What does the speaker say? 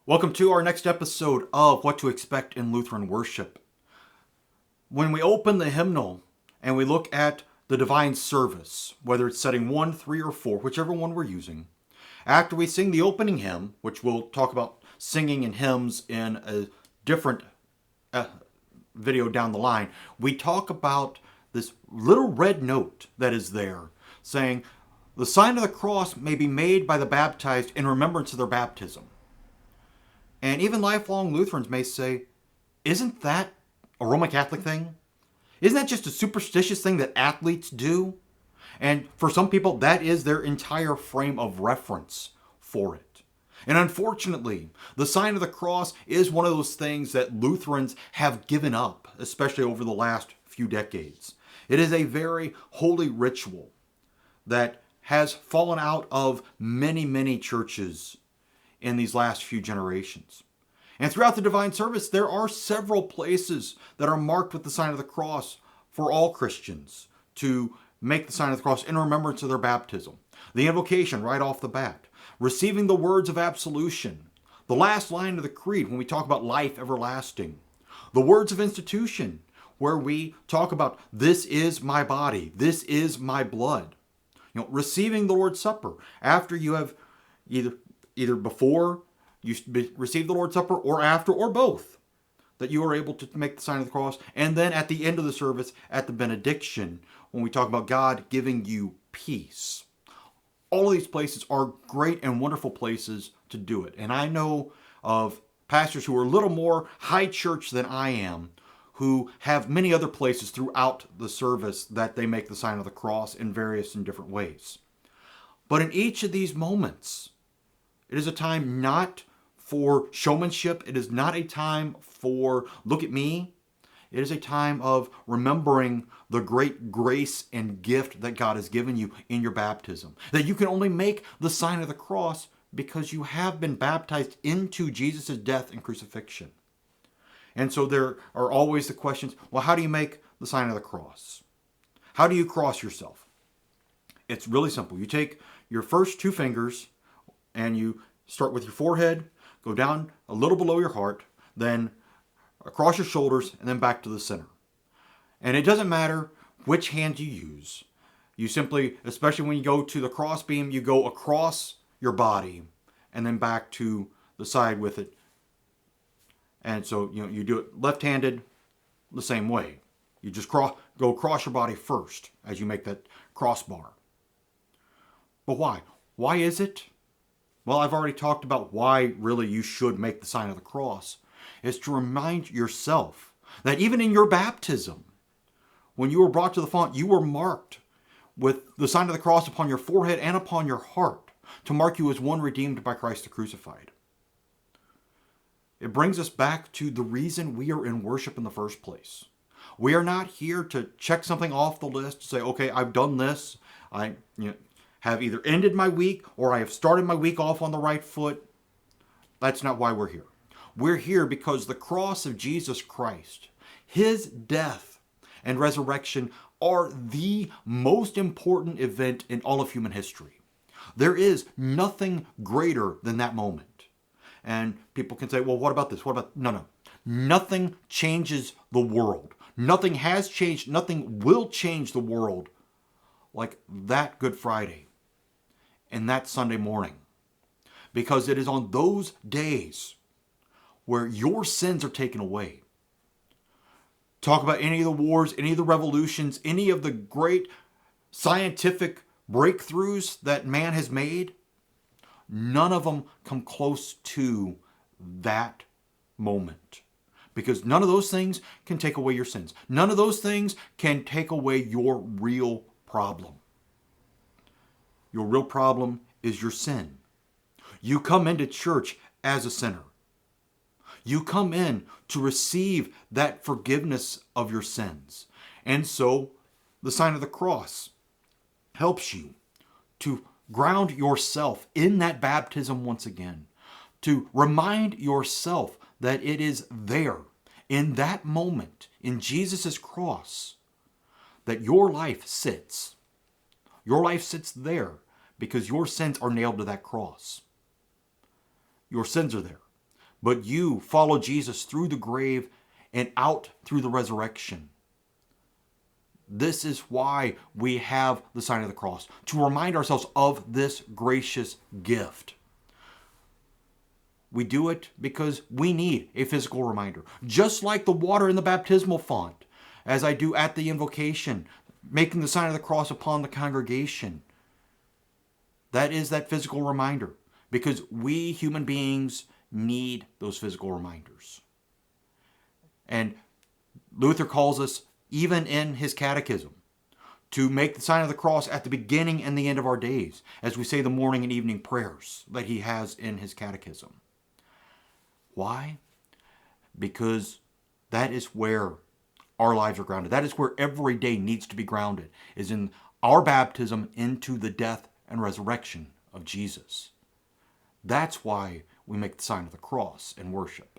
Welcome to our next episode of What to Expect in Lutheran Worship. When we open the hymnal and we look at the divine service, whether it's setting 1, 3, or 4, whichever one we're using, after we sing the opening hymn, which we'll talk about singing and hymns in a different video down the line, we talk about this little red note that is there saying, the sign of the cross may be made by the baptized in remembrance of their baptism. And even lifelong Lutherans may say, isn't that a Roman Catholic thing? Isn't that just a superstitious thing that athletes do? And for some people, that is their entire frame of reference for it. And unfortunately, the sign of the cross is one of those things that Lutherans have given up, especially over the last few decades. It is a very holy ritual that has fallen out of many, many churches in these last few generations. And throughout the divine service, there are several places that are marked with the sign of the cross for all Christians to make the sign of the cross in remembrance of their baptism. The invocation right off the bat, receiving the words of absolution, the last line of the creed when we talk about life everlasting, the words of institution where we talk about this is my body, this is my blood. Receiving the Lord's Supper after you have either before you receive the Lord's Supper or after or both, that you are able to make the sign of the cross. And then at the end of the service, at the benediction, when we talk about God giving you peace. All of these places are great and wonderful places to do it. And I know of pastors who are a little more high church than I am, who have many other places throughout the service that they make the sign of the cross in various and different ways. But in each of these moments, it is a time not for showmanship. It is not a time for look at me. It is a time of remembering the great grace and gift that God has given you in your baptism. That you can only make the sign of the cross because you have been baptized into Jesus' death and crucifixion. And so there are always the questions, well, how do you make the sign of the cross? How do you cross yourself? It's really simple. You take your first two fingers and you start with your forehead, go down a little below your heart, then across your shoulders, and then back to the center. And it doesn't matter which hand you use. You simply, especially when you go to the cross beam, you go across your body and then back to the side with it. And so, you do it left-handed the same way. You just go across your body first as you make that crossbar. But why? Why is it? Well, I've already talked about why really you should make the sign of the cross. It's to remind yourself that even in your baptism, when you were brought to the font, you were marked with the sign of the cross upon your forehead and upon your heart to mark you as one redeemed by Christ the crucified. It brings us back to the reason we are in worship in the first place. We are not here to check something off the list, to say, okay, I've done this. I have either ended my week or I have started my week off on the right foot. That's not why we're here. We're here because the cross of Jesus Christ, his death and resurrection are the most important event in all of human history. There is nothing greater than that moment. And people can say, well, what about this? What about... No. Nothing changes the world. Nothing has changed. Nothing will change the world like that Good Friday and that Sunday morning. Because it is on those days where your sins are taken away. Talk about any of the wars, any of the revolutions, any of the great scientific breakthroughs that man has made. None of them come close to that moment. Because none of those things can take away your sins. None of those things can take away your real problem. Your real problem is your sin. You come into church as a sinner. You come in to receive that forgiveness of your sins. And so the sign of the cross helps you to ground yourself in that baptism once again. To remind yourself that it is there, in that moment, in Jesus' cross, that your life sits. Your life sits there because your sins are nailed to that cross. Your sins are there. but you follow Jesus through the grave and out through the resurrection. This is why we have the sign of the cross, to remind ourselves of this gracious gift. We do it because we need a physical reminder, just like the water in the baptismal font, as I do at the invocation, making the sign of the cross upon the congregation. That is that physical reminder, because we human beings need those physical reminders. And Luther calls us, even in his catechism, to make the sign of the cross at the beginning and the end of our days, as we say the morning and evening prayers that he has in his catechism. Why? Because that is where our lives are grounded. That is where every day needs to be grounded, is in our baptism into the death and resurrection of Jesus. That's why we make the sign of the cross in worship.